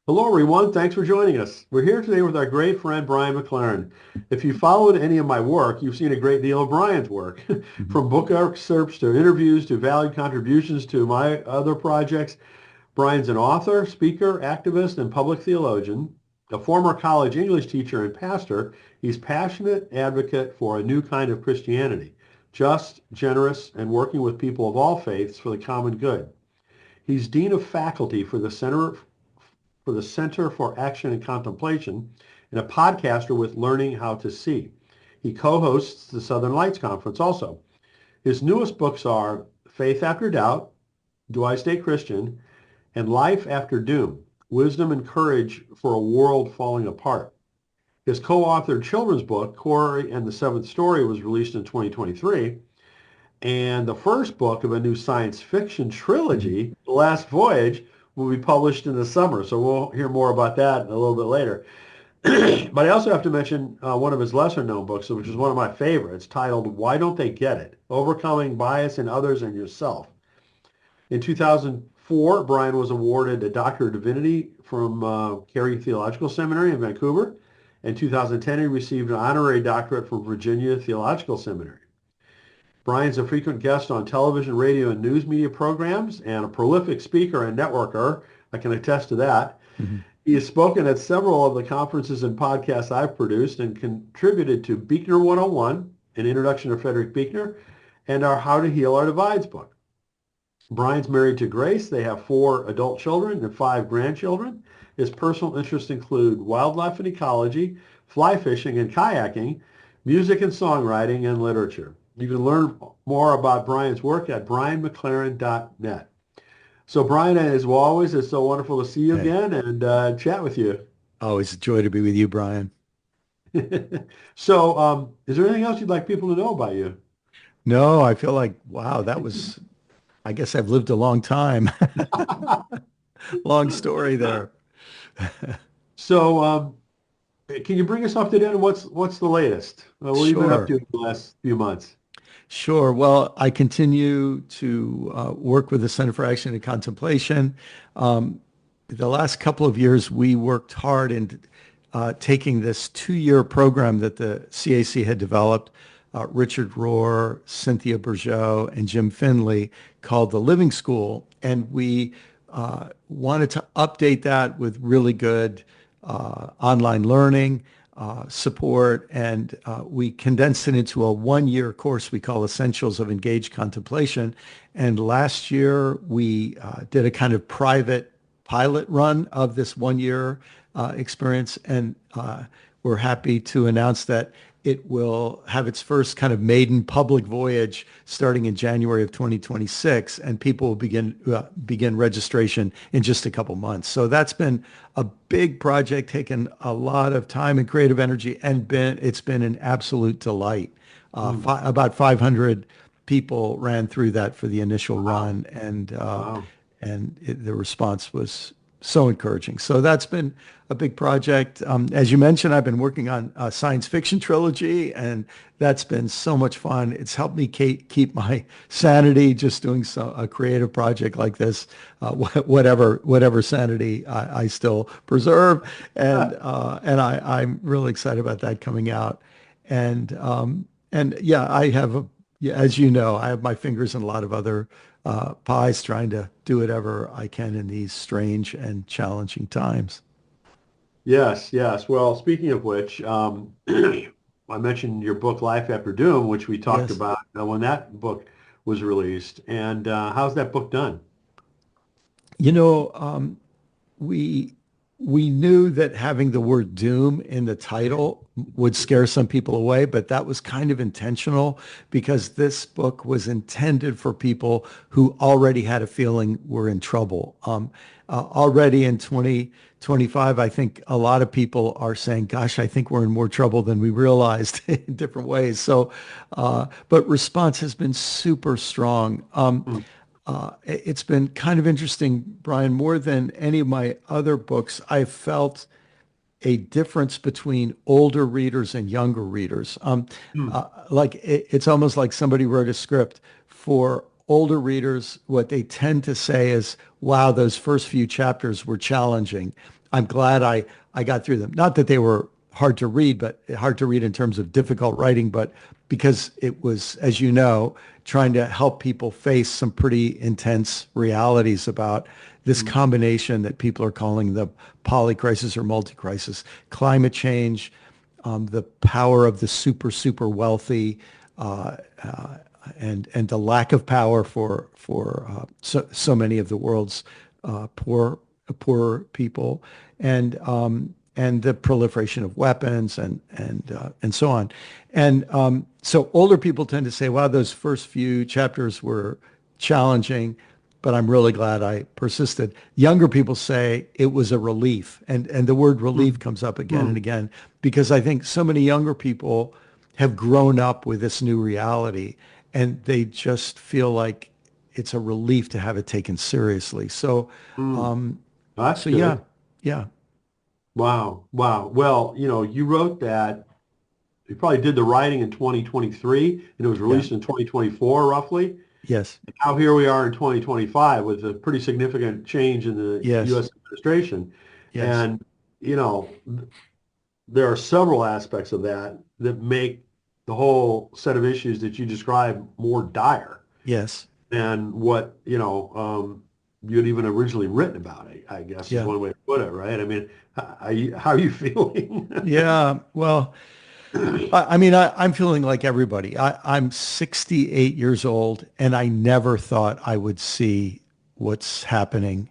Hello, everyone. Thanks for joining us. We're here today with our great friend, Brian McLaren. If you followed any of my work, you've seen a great deal of Brian's work, Mhm. from book excerpts to interviews to valued contributions to my other projects. Brian's an author, speaker, activist, and public theologian. A former college English teacher and pastor, he's passionate advocate for a new kind of Christianity, just, generous, and working with people of all faiths for the common good. He's Dean of Faculty for the Center for Action and Contemplation and a podcaster with Learning How to See. He co-hosts the Southern Lights Conference also. His newest books are Faith After Doubt, Do I Stay Christian, and Life After Doom, Wisdom and Courage for a World Falling Apart. His co-authored children's book, Corey and the Seventh Story, was released in 2023, and the first book of a new science fiction Mhm. trilogy, The Last Voyage, will be published in the summer. So we'll hear more about that a little bit later. But I also have to mention one of his lesser known books, which is one of my favorites, titled Why Don't They Get It? Overcoming Bias in Others and Yourself. In 2004, Brian was awarded a Doctor of Divinity from Carey Theological Seminary in Vancouver. In 2010, he received an honorary doctorate from Virginia Theological Seminary. Brian's a frequent guest on television, radio, and news media programs and a prolific speaker and networker. I can attest to that. Mhm. He has spoken at several of the conferences and podcasts I've produced and contributed to Buechner 101, an introduction to Frederick Buechner, and our How to Heal Our Divides book. Brian's married to Grace. They have 4 adult children and 5 grandchildren. His personal interests include wildlife and ecology, fly fishing and kayaking, music and songwriting, and literature. You can learn more about Brian's work at brianmclaren.net. So Brian, as always, it's so wonderful to see you Hey, again and chat with you. always a joy to be with you, Brian. So, is there anything else you'd like people to know about you? No, I feel like, wow, I guess I've lived a long time. Long story there. So, can you bring us up to date on what's the latest? What have you been up to Sure, in the last few months? sure. Well, I continue to work with the Center for Action and Contemplation. Um, the last couple of years, we worked hard in taking this 2-year program that the CAC had developed, Richard Rohr, Cynthia Bourgeot, and Jim Finley, called the Living School. And we wanted to update that with really good online learning support, and we condensed it into a 1-year course we call Essentials of Engaged Contemplation. And last year, we did a kind of private pilot run of this 1-year experience, and we're happy to announce that it will have its first kind of maiden public voyage starting in January of 2026, and people will begin registration in just a couple months. So that's been a big project, taken a lot of time and creative energy, and it's been an absolute delight. Mm, About 500 people ran through that for the initial wow, run, and wow. the response was so encouraging. So that's been a big project. As you mentioned, I've been working on a science fiction trilogy, and that's been so much fun. It's helped me keep my sanity just doing a creative project like this, whatever sanity I still preserve. And I'm really excited about that coming out. And yeah, yeah, as you know, I have my fingers in a lot of other pies, trying to do whatever I can in these strange and challenging times. Yes, yes. Well, speaking of which, I mentioned your book Life After Doom, which we talked Yes. about when that book was released. And how's that book done? You know, we we knew that having the word doom in the title would scare some people away, but that was kind of intentional because this book was intended for people who already had a feeling we're in trouble. Already in 2025, I think a lot of people are saying, gosh, I think we're in more trouble than we realized in different ways. So, but response has been super strong. Mm, It's been kind of interesting, Brian, more than any of my other books. I've felt a difference between older readers and younger readers. mm, It's almost like somebody wrote a script for older readers. What they tend to say is, wow, those first few chapters were challenging. I'm glad I got through them. Not that they were hard to read, but hard to read in terms of difficult writing, but because it was, as you know, trying to help people face some pretty intense realities about this Mm. combination that people are calling the polycrisis or multi-crisis, climate change, the power of the super wealthy, uh, uh, and the lack of power for so many of the world's poor people, and the proliferation of weapons and so on. And so older people tend to say, "Wow, those first few chapters were challenging, but I'm really glad I persisted." Younger people say it was a relief, and the word relief Mm. comes up again and Mm. again because I think so many younger people have grown up with this new reality, and they just feel like it's a relief to have it taken seriously. So, Mm. um, That's so yeah, good. yeah, Wow. Wow. Well, you wrote that. You probably did the writing in 2023, and it was yeah, released in 2024, roughly. yes, Now here we are in 2025 with a pretty significant change in the yes, U.S. administration. yes, And, you know, there are several aspects of that that make the whole set of issues that you describe more dire yes, than what, you'd even originally written about it, I guess is yeah, one way to put it, right? I mean, how are you feeling? yeah. Well, I mean, I'm feeling like everybody. I'm 68 years old, and I never thought I would see what's happening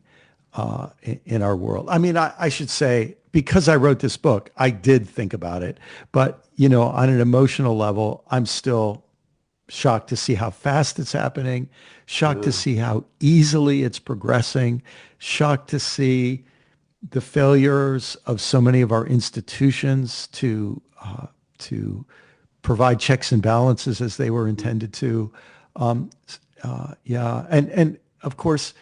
in our world. I mean, I should say, because I wrote this book, I did think about it. But, on an emotional level, I'm still shocked to see how fast it's happening, shocked to Yeah. see how easily it's progressing, shocked to see the failures of so many of our institutions to provide checks and balances as they were intended to. Um, yeah, and of course,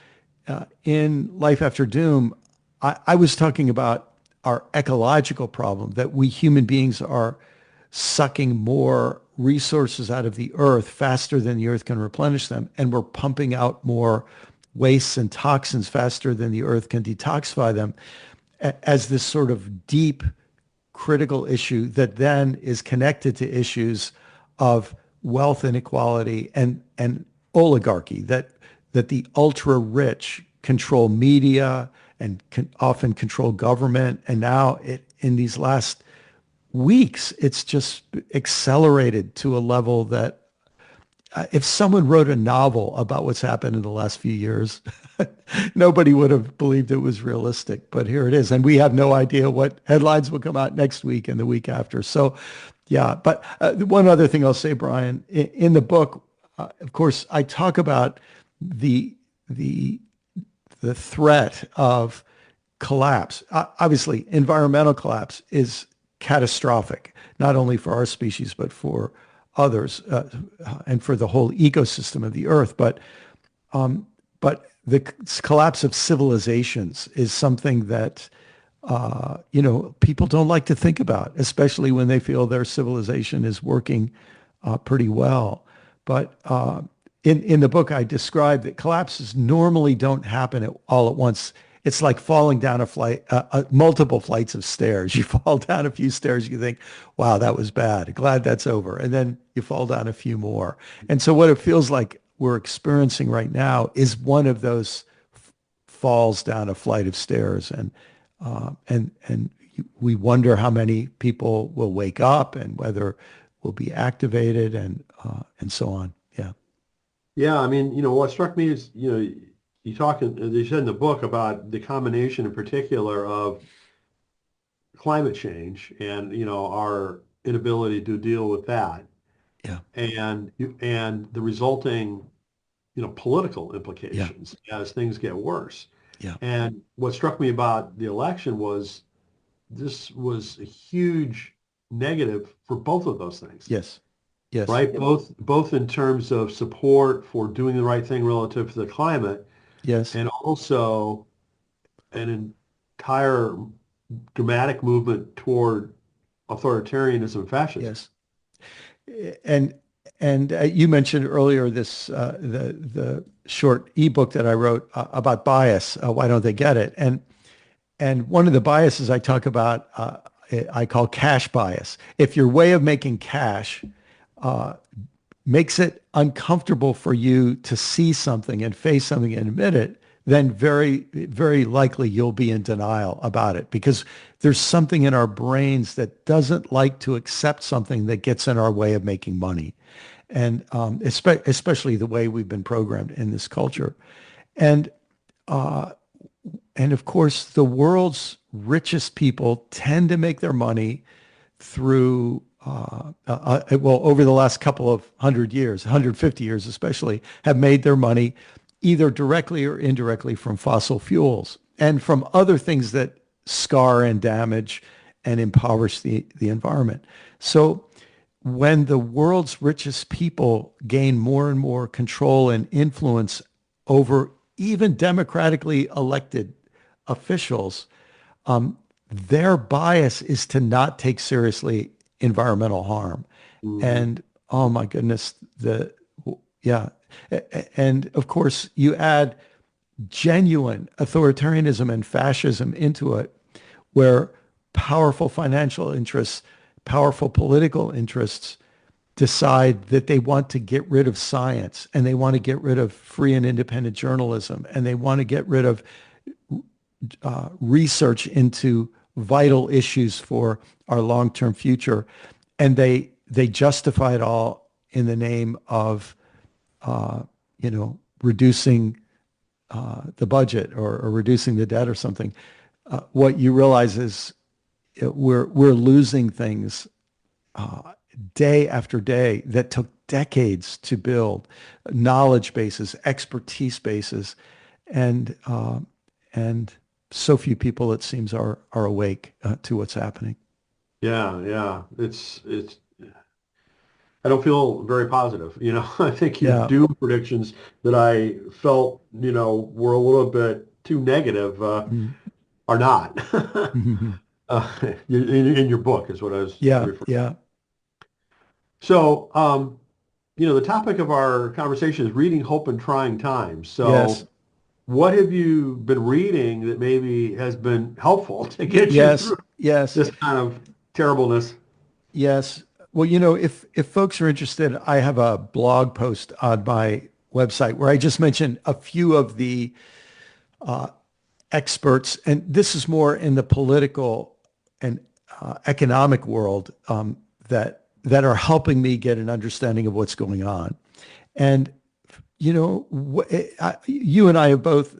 in Life After Doom, I was talking about our ecological problem that we human beings are sucking more resources out of the earth faster than the earth can replenish them, and we're pumping out more wastes and toxins faster than the earth can detoxify them as this sort of deep critical issue that then is connected to issues of wealth inequality and oligarchy, that the ultra rich control media and often control government. And now in these last weeks, it's just accelerated to a level that if someone wrote a novel about what's happened in the last few years, nobody would have believed it was realistic. But here it is. And we have no idea what headlines will come out next week and the week after. So, yeah. But one other thing I'll say, Brian, in the book, of course, I talk about the the the threat of collapse. Obviously, environmental collapse is catastrophic, not only for our species, but for others, and for the whole ecosystem of the earth. But the collapse of civilizations is something that, people don't like to think about, especially when they feel their civilization is working pretty well. But in the book, I describe that collapses normally don't happen all at once. It's like falling down a flight, multiple flights of stairs. You fall down a few stairs, you think, wow, that was bad. Glad that's over. And then you fall down a few more. And so what it feels like we're experiencing right now is one of those falls down a flight of stairs. And we wonder how many people will wake up and whether will be activated and so on. Yeah. Yeah, I mean, what struck me is, you talk, as you said in the book, about the combination in particular of climate change and, our inability to deal with that Yeah. and the resulting, political Yeah. implications as things get worse. Yeah. And what struck me about the election was this was a huge negative for both of those things, Yes. Yes. right? Both in terms of support for doing the right thing relative to the climate, Yes. and also an entire dramatic movement toward authoritarianism and fascism. Yes. And You mentioned earlier this the short ebook that I wrote about bias. Why don't they get it? And one of the biases I talk about, I call cash bias. If your way of making cash makes it uncomfortable for you to see something and face something and admit it, then very likely you'll be in denial about it because there's something in our brains that doesn't like to accept something that gets in our way of making money. And especially the way we've been programmed in this culture. And uh, and of course, the world's richest people tend to make their money through, well, over the last couple of 100 years, 150 years especially, have made their money either directly or indirectly from fossil fuels and from other things that scar and damage and impoverish the environment. So when the world's richest people gain more and more control and influence over even democratically elected officials, their bias is to not take seriously environmental harm. Mhm. And oh my goodness, yeah. And of course, you add genuine authoritarianism and fascism into it, where powerful financial interests, powerful political interests decide that they want to get rid of science and they want to get rid of free and independent journalism and they want to get rid of research into vital issues for our long-term future. And they justify it all in the name of, reducing the budget or reducing the debt or something. What you realize is we're losing things day after day that took decades to build, knowledge bases, expertise bases, and and so few people, it seems, are awake to what's happening. Yeah, yeah. It's I don't feel very positive. I think your Yeah. doom predictions that I felt, were a little bit too negative, Mhm. are not. Mhm. In your book is what I was Yeah. referring. Yeah. So, the topic of our conversation is reading hope in trying times. Yes. So, what have you been reading that maybe has been helpful to get you Yes. through Yes. this kind of terribleness? Yes. Well, if folks are interested, I have a blog post on my website where I just mentioned a few of the experts, and this is more in the political and economic world, that are helping me get an understanding of what's going on. And you and I have both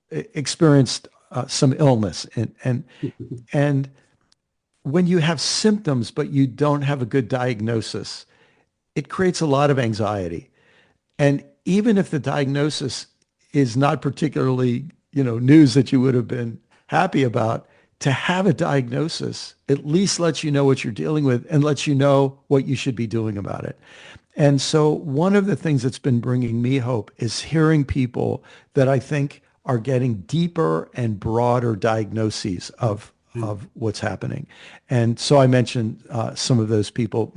experienced some illness, and when you have symptoms but you don't have a good diagnosis, it creates a lot of anxiety. And even if the diagnosis is not particularly, news that you would have been happy about, to have a diagnosis at least lets you know what you're dealing with and lets you know what you should be doing about it. And so one of the things that's been bringing me hope is hearing people that I think are getting deeper and broader diagnoses of what's happening. And so I mentioned some of those people,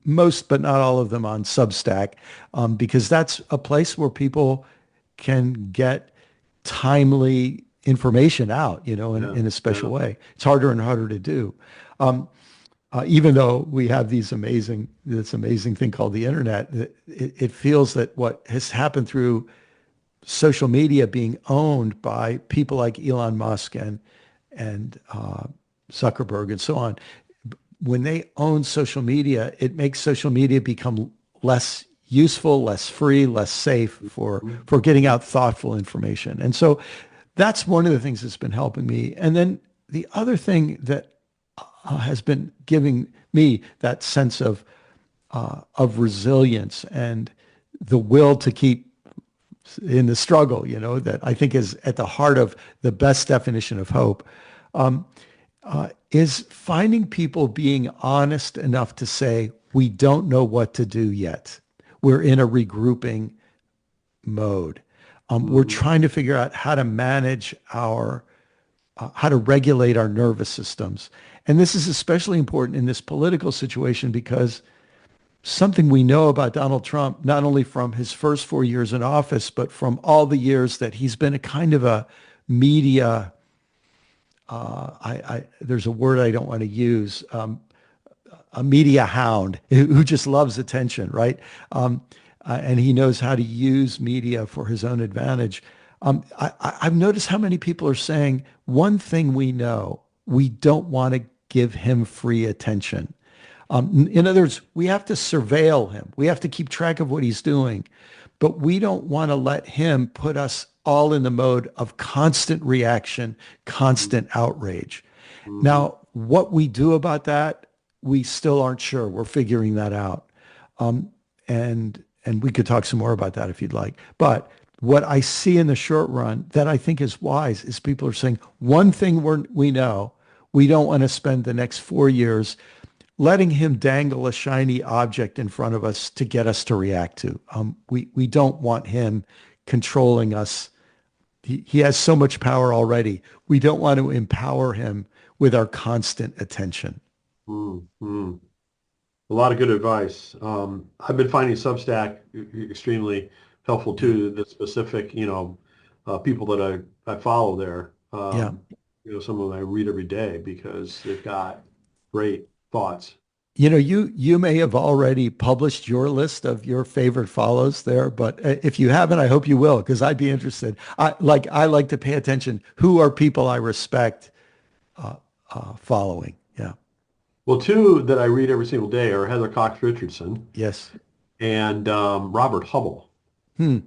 most but not all of them on Substack, because that's a place where people can get timely information out, Yeah, in a special yeah. way. It's harder and harder to do. Even though we have this amazing thing called the internet, it feels that what has happened through social media being owned by people like Elon Musk and Zuckerberg and so on, when they own social media, it makes social media become less useful, less free, less safe for getting out thoughtful information. And so that's one of the things that's been helping me. And then the other thing that has been giving me that sense of resilience and the will to keep in the struggle, that I think is at the heart of the best definition of hope, is finding people being honest enough to say, we don't know what to do yet. We're in a regrouping mode. We're Mhm. trying to figure out how to regulate our nervous systems. And this is especially important in this political situation because something we know about Donald Trump, not only from his first 4 years in office, but from all the years that he's been a kind of a media, there's a word I don't want to use, a media hound who just loves attention, right? And he knows how to use media for his own advantage. I've noticed how many people are saying one thing we know, we don't want to give him free attention. In other words, we have to surveil him. We have to keep track of what he's doing, but we don't want to let him put us all in the mode of constant reaction, constant outrage. Mm-hmm. Now, what we do about that, we still aren't sure. We're figuring that out. And we could talk some more about that if you'd like. But what I see in the short run that I think is wise is people are saying one thing we know, we don't want to spend the next 4 years letting him dangle a shiny object in front of us to get us to react to. We don't want him controlling us. He has so much power already. We don't want to empower him with our constant attention. Mm-hmm. A lot of good advice. I've been finding Substack extremely helpful Yeah. too. The specific, people that I follow there. Yeah. Some of them I read every day because they've got great thoughts. You may have already published your list of your favorite follows there, but if you haven't, I hope you will, because I'd be interested. I like to pay attention. Who are people I respect following? Yeah. Well, two that I read every single day are Heather Cox Richardson Yes. and Robert Hubble, Hmm.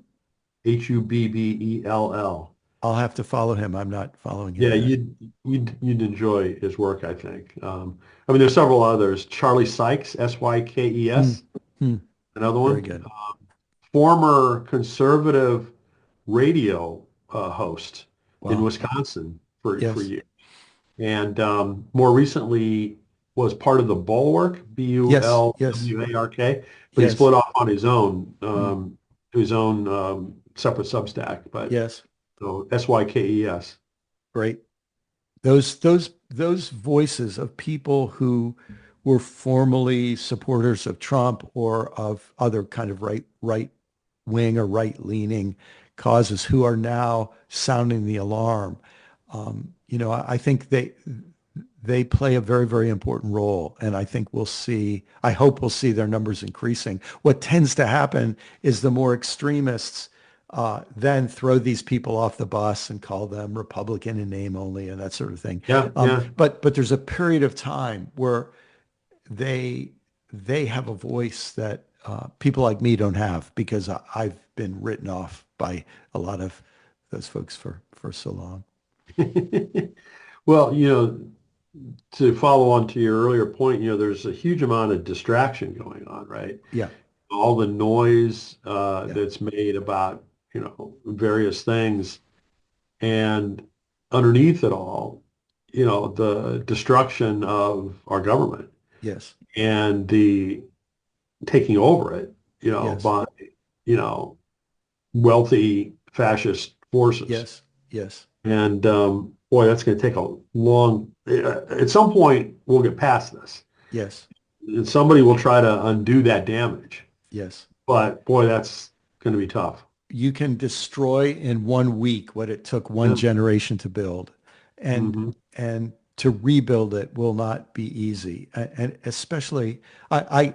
Hubbell. I'll have to follow him. I'm not following him Yeah, yet. you'd enjoy his work, I think. I mean, there's several others. Charlie Sykes, Hmm. Sykes, Hmm. another Very one. good. Former conservative radio host in Wow. Wisconsin for Yes. years, and more recently was part of the Bulwark, Yes. Yes. Bulwark, but he Yes. split off on his own, Hmm. to his own separate Substack. But Yes. so Sykes. Great. Those voices of people who were formerly supporters of Trump or of other kind of right wing or right leaning causes who are now sounding the alarm. I think they play a very, very important role. And I hope we'll see their numbers increasing. What tends to happen is the more extremists then throw these people off the bus and call them Republican in name only and that sort of thing. Yeah, yeah. But there's a period of time where they they have a voice that people like me don't have because I've been written off by a lot of those folks for so long. Well, to follow on to your earlier point, there's a huge amount of distraction going on, right? Yeah, All the noise yeah, that's made about, various things, and underneath it all, the destruction of our government yes, and the taking over it, yes, by, you know, wealthy fascist forces. yes, yes, And boy, that's going to take a long, at some point, we'll get past this. yes, And somebody will try to undo that damage. yes. But boy, that's going to be tough. You can destroy in 1 week what it took one Yeah. generation to build, and Hmm. and to rebuild it will not be easy. And especially, I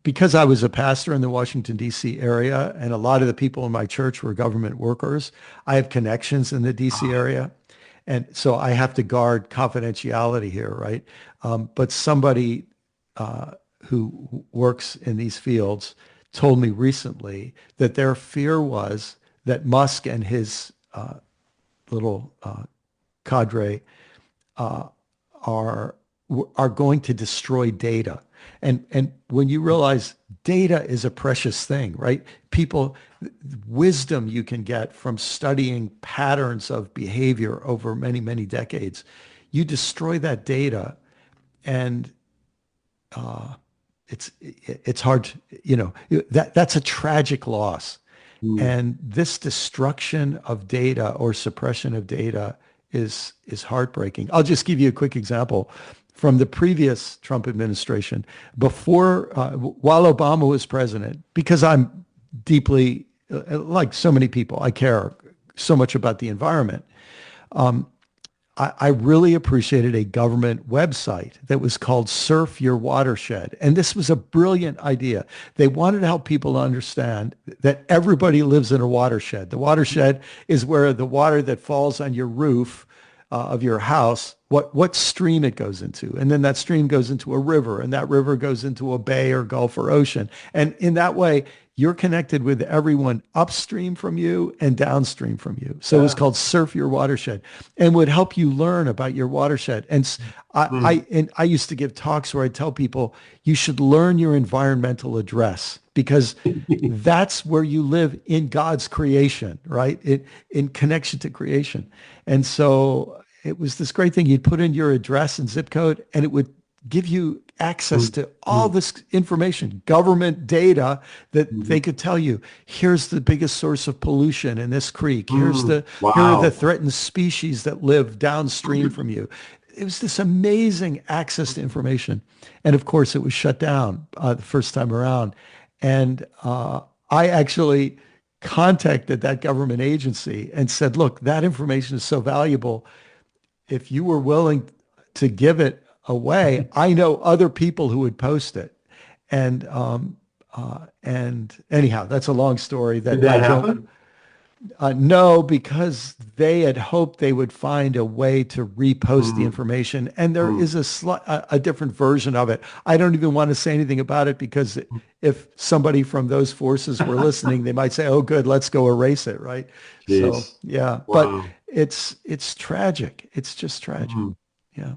because I was a pastor in the Washington, D.C. area, and a lot of the people in my church were government workers. I have connections in the D.C. area, and so I have to guard confidentiality here, right? But somebody who works in these fields told me recently that their fear was that Musk and his little cadre are are going to destroy data. And when you realize data is a precious thing, right? People, wisdom you can get from studying patterns of behavior over many, many decades. You destroy that data and it's hard to, that's a tragic loss. Mm. And this destruction of data or suppression of data is heartbreaking. I'll just give you a quick example. from the previous Trump administration before, while Obama was president, because I'm deeply, like so many people, I care so much about the environment. I really appreciated a government website that was called Surf Your Watershed. And this was a brilliant idea. They wanted to help people understand that everybody lives in a watershed. The watershed is where the water that falls on your roof of your house, what stream it goes into. And then that stream goes into a river, and that river goes into a bay or gulf or ocean. And in that way, you're connected with everyone upstream from you and downstream from you. So it's Yeah. called Surf Your Watershed, and would help you learn about your watershed. And Mm. I used to give talks where I tell people you should learn your environmental address, because that's where you live in God's creation, right? In connection to creation. And so it was this great thing. You'd put in your address and zip code, and it would give you access Mm. to all Mm. this information, government data that Mhm. they could tell you, here's the biggest source of pollution in this creek. Mm. Here are the Wow. threatened species that live downstream from you. It was this amazing access to information. And of course, it was shut down the first time around. And I actually contacted that government agency and said, look, that information is so valuable. If you were willing to give it away, I know other people who would post it. And anyhow, that's a long story Did that I that don't happen? know, because they had hoped they would find a way to repost the Mm. information, and there Mm. is a different version of it. I don't even want to say anything about it, because if somebody from those forces were listening, they might say, "Oh, good, let's go erase it," right? So Jeez. yeah, but Wow. it's tragic. It's just tragic. Mm. Yeah.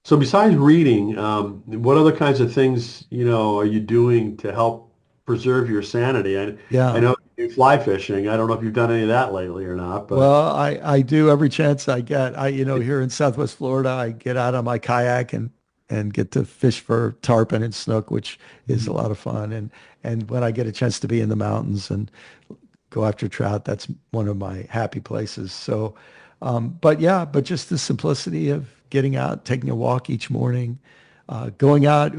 So besides reading, what other kinds of things, are you doing to help preserve your sanity? I Yeah. know you do fly fishing. I don't know if you've done any of that lately or not, but Well, I do every chance I get. Here in Southwest Florida, I get out on my kayak and get to fish for tarpon and snook, which is a lot of fun. And when I get a chance to be in the mountains and go after trout, that's one of my happy places. So, but just the simplicity of getting out, taking a walk each morning, going out.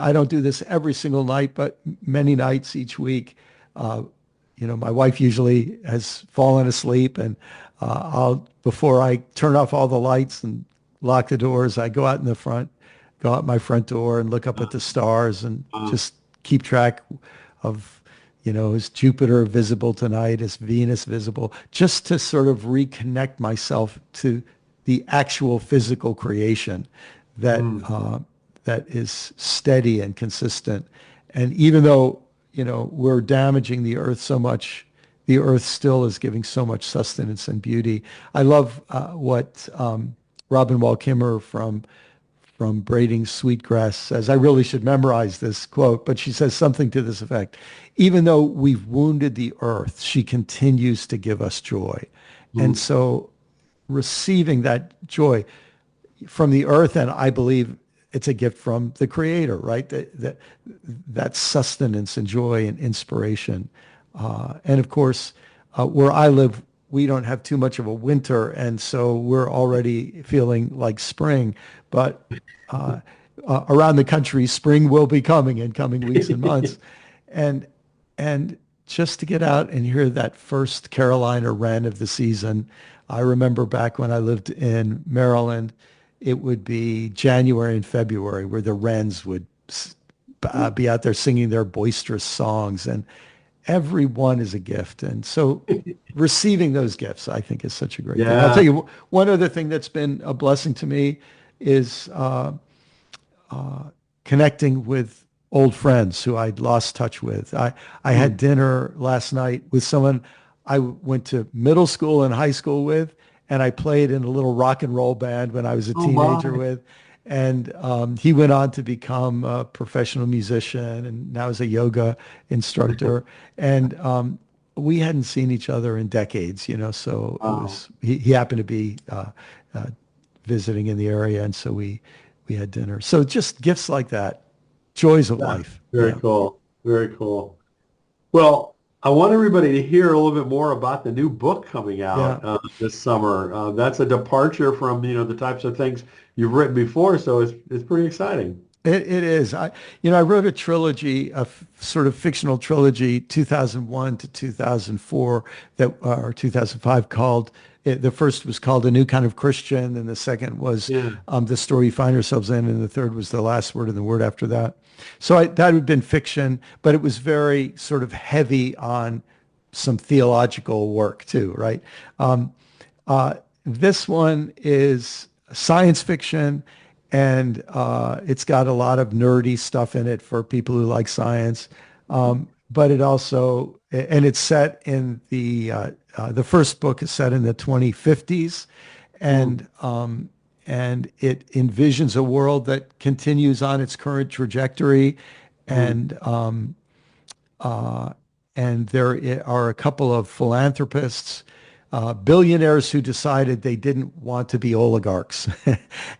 I don't do this every single night, but many nights each week. Uh, my wife usually has fallen asleep, and before I turn off all the lights and lock the doors, I go out my front door and look up at the stars and uh, just keep track of, is Jupiter visible tonight? Is Venus visible? Just to sort of reconnect myself to the actual physical creation that mm, that is steady and consistent. And even though, we're damaging the earth so much, the earth still is giving so much sustenance and beauty. I love what Robin Wall Kimmerer from Braiding Sweetgrass says. I really should memorize this quote, but she says something to this effect. Even though we've wounded the earth, she continues to give us joy. And mm, so receiving that joy from the earth, and I believe it's a gift from the creator, right? That sustenance and joy and inspiration. And of course, where I live, we don't have too much of a winter, and so we're already feeling like spring. But around the country, spring will be coming in coming weeks and months. And and just to get out and hear that first Carolina wren of the season. I remember back when I lived in Maryland, it would be January and February where the wrens would be out there singing their boisterous songs, and every one is a gift. And so receiving those gifts, I think, is such a great thing. I'll tell yeah. you one other thing that's been a blessing to me is connecting with old friends who I'd lost touch with. I had Mm. dinner last night with someone I went to middle school and high school with, and I played in a little rock and roll band when I was a Oh teenager my. with. And he went on to become a professional musician and now is a yoga instructor. And we hadn't seen each other in decades, so it Wow. was, he happened to be uh, visiting in the area. And so we had dinner. So just gifts like that, joys of Yeah. life. Very Yeah. cool. Very cool. Well, I want everybody to hear a little bit more about the new book coming Yeah. out this summer. That's a departure from, the types of things you've written before, so it's pretty exciting. It is. I wrote a trilogy, sort of fictional trilogy, 2001 to 2004, or 2005, called, the first was called A New Kind of Christian, and the second was Yeah. The Story We Find Ourselves In, and the third was The Last Word and the Word After That. So that had been fiction, but it was very sort of heavy on some theological work too, right? Um, uh, this one is science fiction, and it's got a lot of nerdy stuff in it for people who like science. But it also, and it's set in the first book is set in the 2050s, Mm, and it envisions a world that continues on its current trajectory, mm, and and there are a couple of philanthropists, billionaires who decided they didn't want to be oligarchs.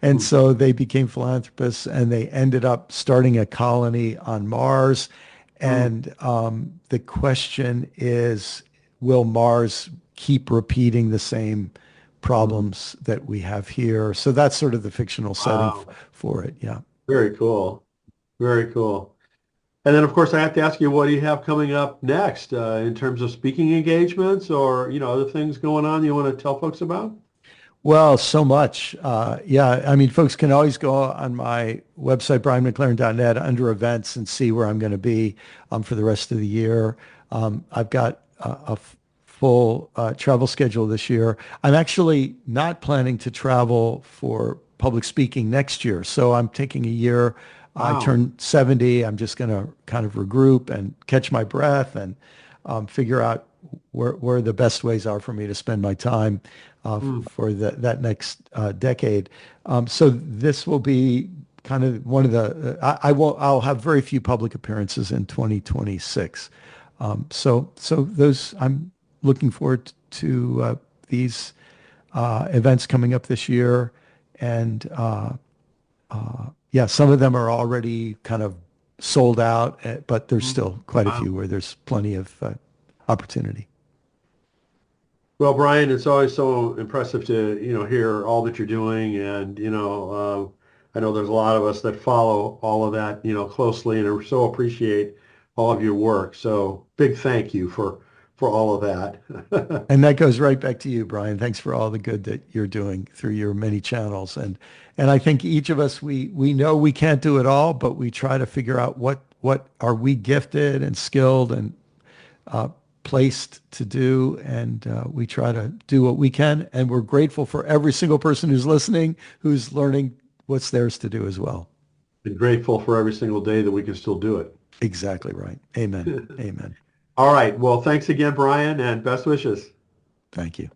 And mm, so they became philanthropists and they ended up starting a colony on Mars. mm, And the question is, will Mars keep repeating the same mm. problems that we have here? So that's sort of the fictional setting Wow. for it. Yeah. Very cool. Very cool. And then, of course, I have to ask you, what do you have coming up next in terms of speaking engagements or, other things going on you want to tell folks about? Well, so much. Yeah, I mean, folks can always go on my website, brianmclaren.net, under events and see where I'm going to be for the rest of the year. I've got a full travel schedule this year. I'm actually not planning to travel for public speaking next year. So I'm taking a year. I Wow. turn 70. I'm just going to kind of regroup and catch my breath and figure out where the best ways are for me to spend my time Mm, for that next decade. So this will be kind of one of the, I'll have very few public appearances in 2026. So those, I'm looking forward to these events coming up this year. And yeah, some of them are already kind of sold out, but there's mm. still quite a Wow. few where there's plenty of opportunity. Well, Brian, it's always so impressive to, hear all that you're doing. And, I know there's a lot of us that follow all of that, closely and so appreciate all of your work. So big thank you for all of that. And that goes right back to you, Brian. Thanks for all the good that you're doing through your many channels. And I think each of us, we know we can't do it all, but we try to figure out what are we gifted and skilled and uh, placed to do, and we try to do what we can. And we're grateful for every single person who's listening, who's learning what's theirs to do as well. And grateful for every single day that we can still do it. Exactly right. Amen. Amen. All right. Well, thanks again, Brian, and best wishes. Thank you.